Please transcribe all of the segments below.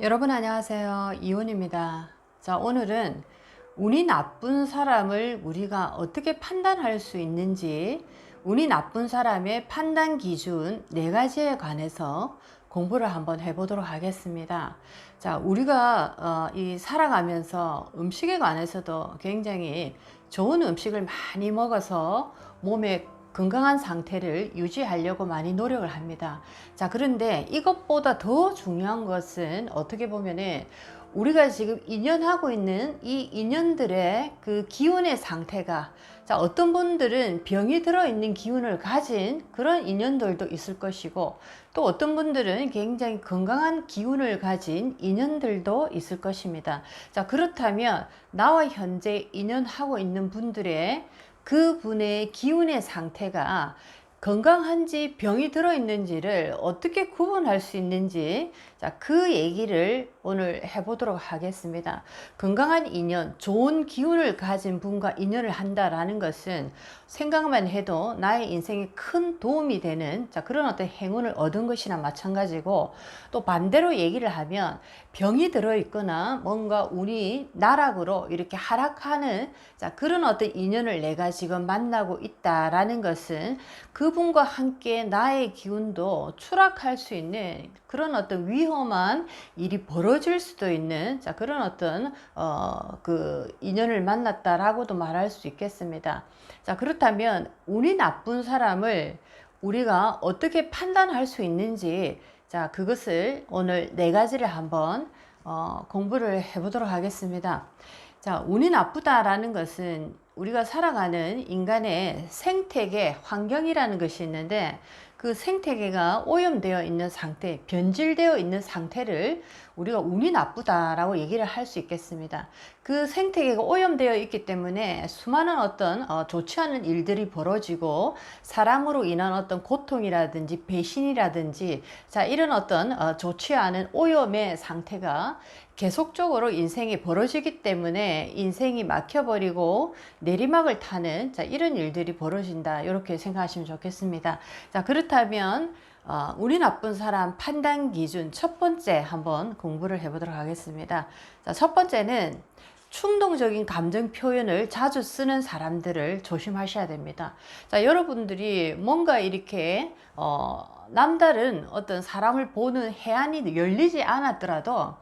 여러분 안녕하세요. 이혼입니다. 자, 오늘은 운이 나쁜 사람을 우리가 어떻게 판단할 수 있는지, 운이 나쁜 사람의 판단 기준 4가지에 관해서 공부를 한번 해보도록 하겠습니다. 자, 우리가 이 살아가면서 음식에 관해서도 굉장히 좋은 음식을 많이 먹어서 몸에 건강한 상태를 유지하려고 많이 노력을 합니다. 자, 그런데 이것보다 더 중요한 것은 어떻게 보면은 우리가 지금 인연하고 있는 이 인연들의 그 기운의 상태가, 자, 어떤 분들은 병이 들어있는 기운을 가진 그런 인연들도 있을 것이고, 또 어떤 분들은 굉장히 건강한 기운을 가진 인연들도 있을 것입니다. 자, 그렇다면 나와 현재 인연하고 있는 분들의 그분의 기운의 상태가 건강한지 병이 들어있는지를 어떻게 구분할 수 있는지, 자, 그 얘기를 오늘 해보도록 하겠습니다. 건강한 인연, 좋은 기운을 가진 분과 인연을 한다라는 것은 생각만 해도 나의 인생에 큰 도움이 되는, 자, 그런 어떤 행운을 얻은 것이나 마찬가지고, 또 반대로 얘기를 하면 병이 들어있거나 뭔가 운이 나락으로 이렇게 하락하는, 자, 그런 어떤 인연을 내가 지금 만나고 있다라는 것은 그분과 함께 나의 기운도 추락할 수 있는 그런 어떤 위험한 일이 벌어질 수도 있는, 자, 그런 어떤 그 인연을 만났다라고도 말할 수 있겠습니다. 자, 그렇다면 운이 나쁜 사람을 우리가 어떻게 판단할 수 있는지, 자, 그것을 오늘 4가지를 한번 공부를 해보도록 하겠습니다. 자, 운이 나쁘다라는 것은 우리가 살아가는 인간의 생태계, 환경이라는 것이 있는데, 그 생태계가 오염되어 있는 상태, 변질되어 있는 상태를 우리가 운이 나쁘다라고 얘기를 할 수 있겠습니다. 그 생태계가 오염되어 있기 때문에 수많은 어떤 좋지 않은 일들이 벌어지고, 사람으로 인한 어떤 고통이라든지 배신이라든지, 자, 이런 어떤 좋지 않은 오염의 상태가 계속적으로 인생에 벌어지기 때문에 인생이 막혀버리고 내리막을 타는, 자, 이런 일들이 벌어진다, 이렇게 생각하시면 좋겠습니다. 자, 그렇다면 운이 나쁜 사람 판단 기준 첫 번째 한번 공부를 해보도록 하겠습니다. 자, 첫 번째는 충동적인 감정 표현을 자주 쓰는 사람들을 조심하셔야 됩니다. 자, 여러분들이 뭔가 이렇게 남다른 어떤 사람을 보는 해안이 열리지 않았더라도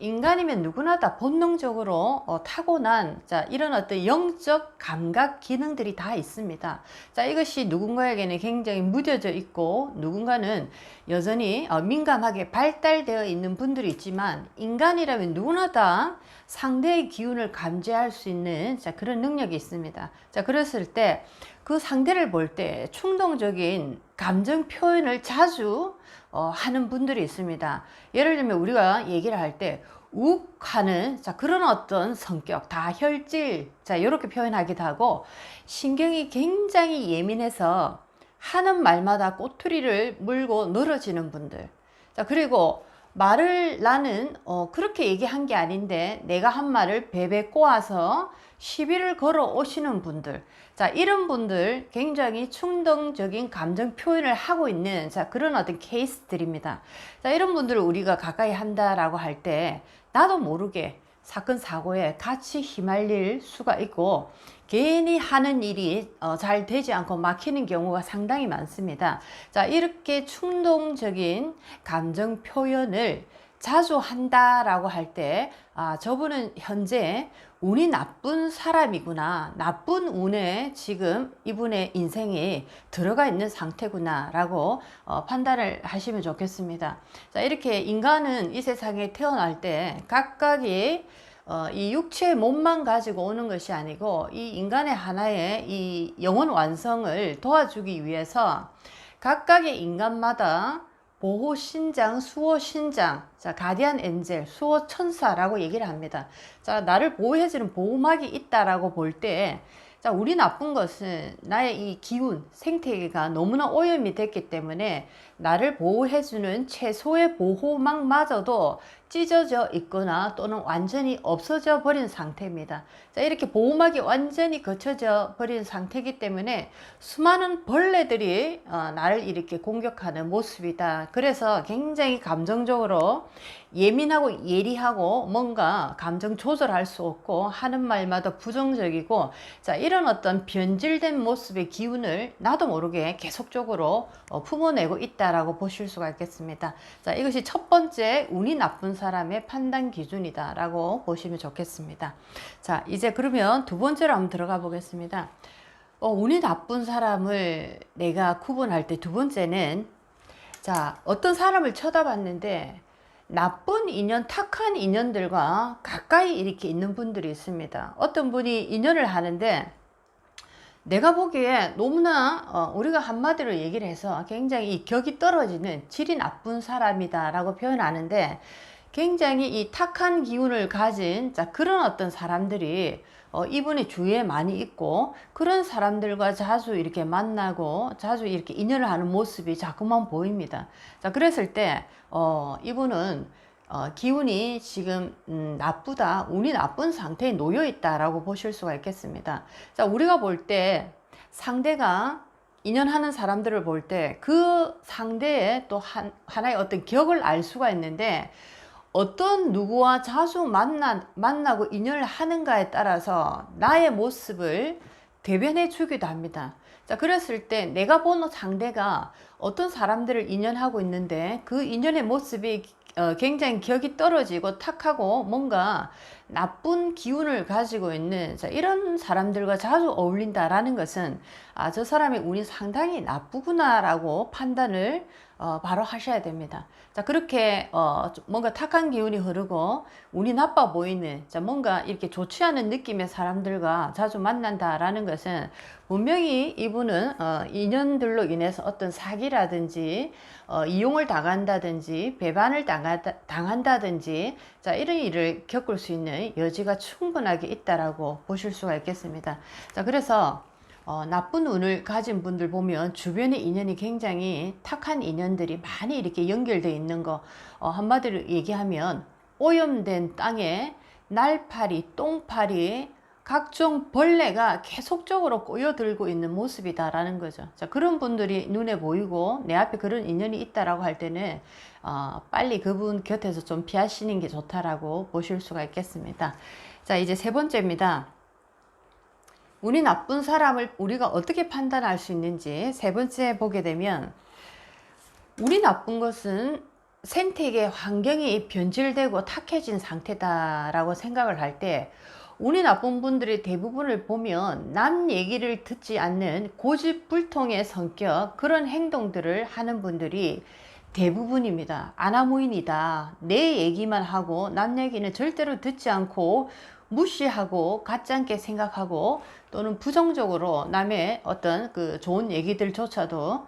인간이면 누구나 다 본능적으로 타고난, 자, 이런 어떤 영적 감각 기능들이 다 있습니다. 자, 이것이 누군가에게는 굉장히 무뎌져 있고 누군가는 여전히 민감하게 발달되어 있는 분들이 있지만, 인간이라면 누구나 다 상대의 기운을 감지할 수 있는, 자, 그런 능력이 있습니다. 자, 그랬을 때 그 상대를 볼 때 충동적인 감정 표현을 자주 하는 분들이 있습니다. 예를 들면 우리가 얘기를 할 때 욱 하는, 자, 그런 어떤 성격, 다혈질, 자, 이렇게 표현하기도 하고, 신경이 굉장히 예민해서 하는 말마다 꼬투리를 물고 늘어지는 분들. 자, 그리고 말을 나는 그렇게 얘기한 게 아닌데 내가 한 말을 베베 꼬아서 시비를 걸어 오시는 분들, 자, 이런 분들 굉장히 충동적인 감정 표현을 하고 있는, 자, 그런 어떤 케이스들입니다. 자, 이런 분들을 우리가 가까이 한다라고 할 때 나도 모르게 사건 사고에 같이 휘말릴 수가 있고, 괜히 하는 일이 잘 되지 않고 막히는 경우가 상당히 많습니다. 자, 이렇게 충동적인 감정 표현을 자주 한다라고 할 때, 저분은 현재 운이 나쁜 사람이구나, 나쁜 운에 지금 이분의 인생이 들어가 있는 상태구나 라고 판단을 하시면 좋겠습니다. 자, 이렇게 인간은 이 세상에 태어날 때 각각의 이 육체의 몸만 가지고 오는 것이 아니고, 이 인간의 하나의 이 영혼 완성을 도와주기 위해서 각각의 인간마다 보호 신장, 수호 신장, 자, 가디안 엔젤, 수호 천사라고 얘기를 합니다. 자, 나를 보호해주는 보호막이 있다라고 볼 때, 자, 운이 나쁜 것은 나의 이 기운, 생태계가 너무나 오염이 됐기 때문에 나를 보호해주는 최소의 보호막마저도 찢어져 있거나 또는 완전히 없어져 버린 상태입니다. 자, 이렇게 보호막이 완전히 거쳐져 버린 상태이기 때문에 수많은 벌레들이 나를 이렇게 공격하는 모습이다. 그래서 굉장히 감정적으로 예민하고 예리하고 뭔가 감정 조절할 수 없고 하는 말마다 부정적이고, 자, 이런 어떤 변질된 모습의 기운을 나도 모르게 계속적으로 품어내고 있다라고 보실 수가 있겠습니다. 자, 이것이 첫 번째 운이 나쁜 사람의 판단 기준이다 라고 보시면 좋겠습니다. 자, 이제 그러면 두 번째로 한번 들어가 보겠습니다. 운이 나쁜 사람을 내가 구분할 때 두 번째는, 자, 어떤 사람을 쳐다봤는데 나쁜 인연, 탁한 인연들과 가까이 이렇게 있는 분들이 있습니다. 어떤 분이 인연을 하는데 내가 보기에 너무나 우리가 한마디로 얘기를 해서 굉장히 격이 떨어지는 질이 나쁜 사람이다 라고 표현하는데, 굉장히 이 탁한 기운을 가진, 자, 그런 어떤 사람들이 이분의 주위에 많이 있고, 그런 사람들과 자주 이렇게 만나고 자주 이렇게 인연을 하는 모습이 자꾸만 보입니다. 자, 그랬을 때 이분은 기운이 지금 나쁘다, 운이 나쁜 상태에 놓여 있다라고 보실 수가 있겠습니다. 자, 우리가 볼 때 상대가 인연하는 사람들을 볼 때 그 상대의 또 하나의 어떤 격을 알 수가 있는데, 어떤 누구와 자주 만나고 인연을 하는가에 따라서 나의 모습을 대변해 주기도 합니다. 자, 그랬을 때 내가 보는 상대가 어떤 사람들을 인연하고 있는데 그 인연의 모습이 굉장히 격이 떨어지고 탁하고 뭔가 나쁜 기운을 가지고 있는, 자, 이런 사람들과 자주 어울린다라는 것은 저 사람의 운이 상당히 나쁘구나 라고 판단을 바로 하셔야 됩니다. 자, 그렇게 뭔가 탁한 기운이 흐르고 운이 나빠 보이는, 자, 뭔가 이렇게 좋지 않은 느낌의 사람들과 자주 만난다라는 것은 분명히 이분은 인연들로 인해서 어떤 사기라든지 이용을 당한다든지 배반을 당한다든지, 자, 이런 일을 겪을 수 있는 여지가 충분하게 있다라고 보실 수가 있겠습니다. 자, 그래서 나쁜 운을 가진 분들 보면 주변의 인연이 굉장히 탁한 인연들이 많이 이렇게 연결되어 있는 거, 한마디로 얘기하면 오염된 땅에 날파리, 똥파리, 각종 벌레가 계속적으로 꼬여들고 있는 모습이다라는 거죠. 자, 그런 분들이 눈에 보이고 내 앞에 그런 인연이 있다라고 할 때는 빨리 그분 곁에서 좀 피하시는 게 좋다라고 보실 수가 있겠습니다. 자, 이제 세 번째입니다. 운이 나쁜 사람을 우리가 어떻게 판단할 수 있는지 세 번째 보게 되면, 운이 나쁜 것은 생태계 환경이 변질되고 탁해진 상태다라고 생각을 할 때, 운이 나쁜 분들의 대부분을 보면 남 얘기를 듣지 않는 고집불통의 성격, 그런 행동들을 하는 분들이 대부분입니다. 아나무인이다. 내 얘기만 하고 남 얘기는 절대로 듣지 않고 무시하고 가짜않게 생각하고, 또는 부정적으로 남의 어떤 그 좋은 얘기들조차도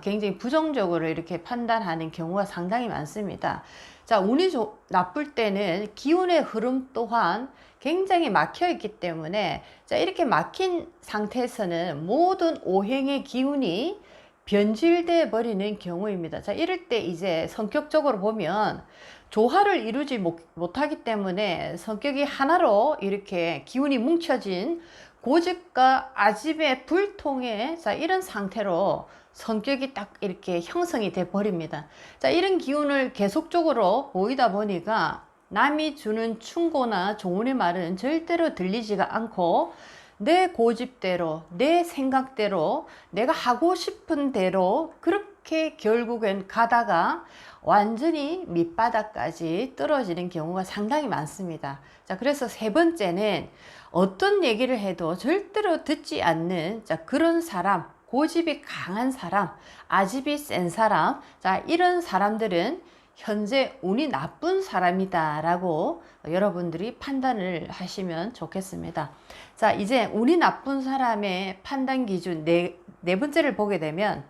굉장히 부정적으로 이렇게 판단하는 경우가 상당히 많습니다. 자, 운이 나쁠 때는 기운의 흐름 또한 굉장히 막혀 있기 때문에, 자, 이렇게 막힌 상태에서는 모든 오행의 기운이 변질돼 버리는 경우입니다. 자, 이럴 때 이제 성격적으로 보면 조화를 이루지 못하기 때문에 성격이 하나로 이렇게 기운이 뭉쳐진 고집과 아집의 불통의, 자, 이런 상태로 성격이 딱 이렇게 형성이 돼 버립니다. 자, 이런 기운을 계속적으로 보이다 보니까 남이 주는 충고나 조언의 말은 절대로 들리지가 않고 내 고집대로, 내 생각대로, 내가 하고 싶은 대로 그렇게 결국엔 가다가 완전히 밑바닥까지 떨어지는 경우가 상당히 많습니다. 자, 그래서 세 번째는 어떤 얘기를 해도 절대로 듣지 않는, 자, 그런 사람, 고집이 강한 사람, 아집이 센 사람, 자, 이런 사람들은 현재 운이 나쁜 사람이다 라고 여러분들이 판단을 하시면 좋겠습니다. 자, 이제 운이 나쁜 사람의 판단 기준 네 번째를 보게 되면,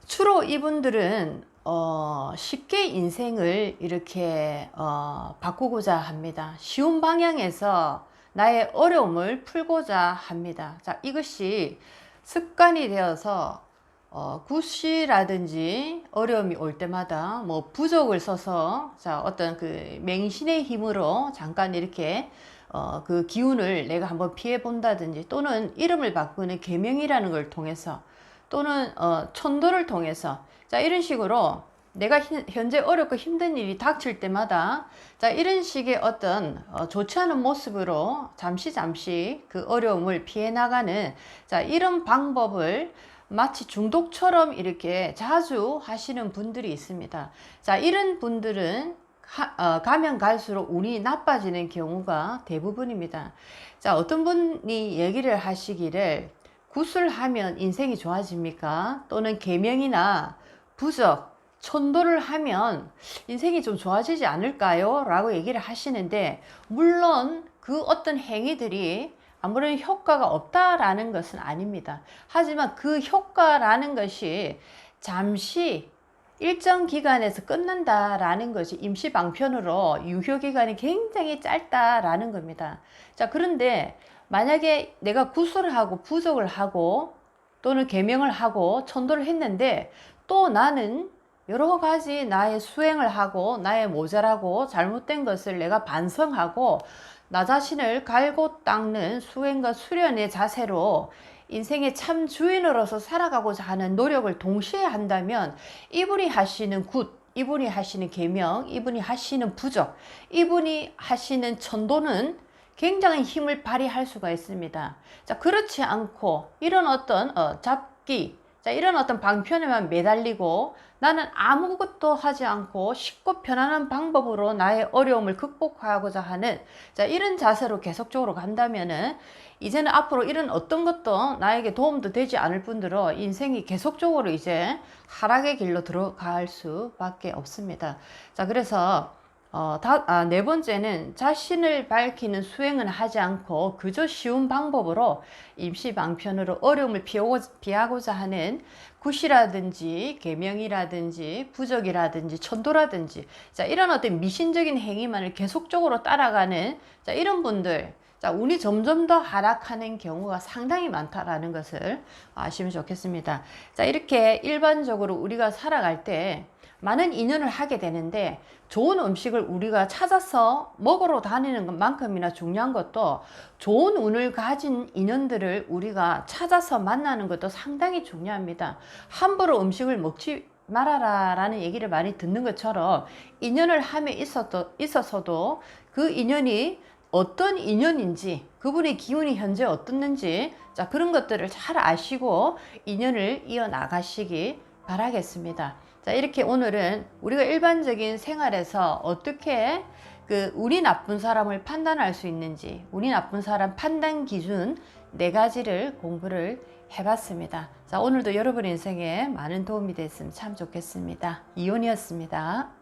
주로 이분들은 쉽게 인생을 이렇게 바꾸고자 합니다. 쉬운 방향에서 나의 어려움을 풀고자 합니다. 자, 이것이 습관이 되어서 굿이라든지 어려움이 올 때마다 뭐 부적을 써서 자 어떤 그 맹신의 힘으로 잠깐 이렇게 그 기운을 내가 한번 피해 본다든지, 또는 이름을 바꾸는 계명이라는 걸 통해서, 또는 천도를 통해서, 자 이런 식으로 내가 현재 어렵고 힘든 일이 닥칠 때마다 자 이런 식의 어떤 좋지 않은 모습으로 잠시 그 어려움을 피해 나가는 자 이런 방법을 마치 중독처럼 이렇게 자주 하시는 분들이 있습니다. 자 이런 분들은 가면 갈수록 운이 나빠지는 경우가 대부분입니다. 자 어떤 분이 얘기를 하시기를, 굿을 하면 인생이 좋아집니까? 또는 계명이나 부적, 천도를 하면 인생이 좀 좋아지지 않을까요? 라고 얘기를 하시는데, 물론 그 어떤 행위들이 아무런 효과가 없다라는 것은 아닙니다. 하지만 그 효과라는 것이 잠시 일정 기간에서 끝난다라는 것이 임시방편으로 유효기간이 굉장히 짧다라는 겁니다. 자, 그런데 만약에 내가 구술을 하고 부적을 하고 또는 계명을 하고 천도를 했는데, 또 나는 여러 가지 나의 수행을 하고 나의 모자라고 잘못된 것을 내가 반성하고 나 자신을 갈고 닦는 수행과 수련의 자세로 인생의 참 주인으로서 살아가고자 하는 노력을 동시에 한다면, 이분이 하시는 굿, 이분이 하시는 계명, 이분이 하시는 부적, 이분이 하시는 천도는 굉장히 힘을 발휘할 수가 있습니다. 자, 그렇지 않고 이런 어떤 잡기, 자 이런 어떤 방편에만 매달리고 나는 아무것도 하지 않고 쉽고 편안한 방법으로 나의 어려움을 극복하고자 하는 자 이런 자세로 계속적으로 간다면은, 이제는 앞으로 이런 어떤 것도 나에게 도움도 되지 않을 뿐더러 인생이 계속적으로 이제 하락의 길로 들어갈 수밖에 없습니다. 자 그래서 네 번째는 자신을 밝히는 수행은 하지 않고 그저 쉬운 방법으로 임시방편으로 어려움을 피하고자 하는 굿이라든지 계명이라든지 부적이라든지 천도라든지 자 이런 어떤 미신적인 행위만을 계속적으로 따라가는 자 이런 분들, 자 운이 점점 더 하락하는 경우가 상당히 많다라는 것을 아시면 좋겠습니다. 자 이렇게 일반적으로 우리가 살아갈 때 많은 인연을 하게 되는데, 좋은 음식을 우리가 찾아서 먹으러 다니는 것만큼이나 중요한 것도 좋은 운을 가진 인연들을 우리가 찾아서 만나는 것도 상당히 중요합니다. 함부로 음식을 먹지 말아라 라는 얘기를 많이 듣는 것처럼, 인연을 함에 있어서도 그 인연이 어떤 인연인지, 그분의 기운이 현재 어떻는지 자 그런 것들을 잘 아시고 인연을 이어나가시기 바라겠습니다. 자 이렇게 오늘은 우리가 일반적인 생활에서 어떻게 그 운이 나쁜 사람을 판단할 수 있는지, 운이 나쁜 사람 판단 기준 4가지를 공부를 해봤습니다. 자 오늘도 여러분 인생에 많은 도움이 됐으면 참 좋겠습니다. 이온이었습니다.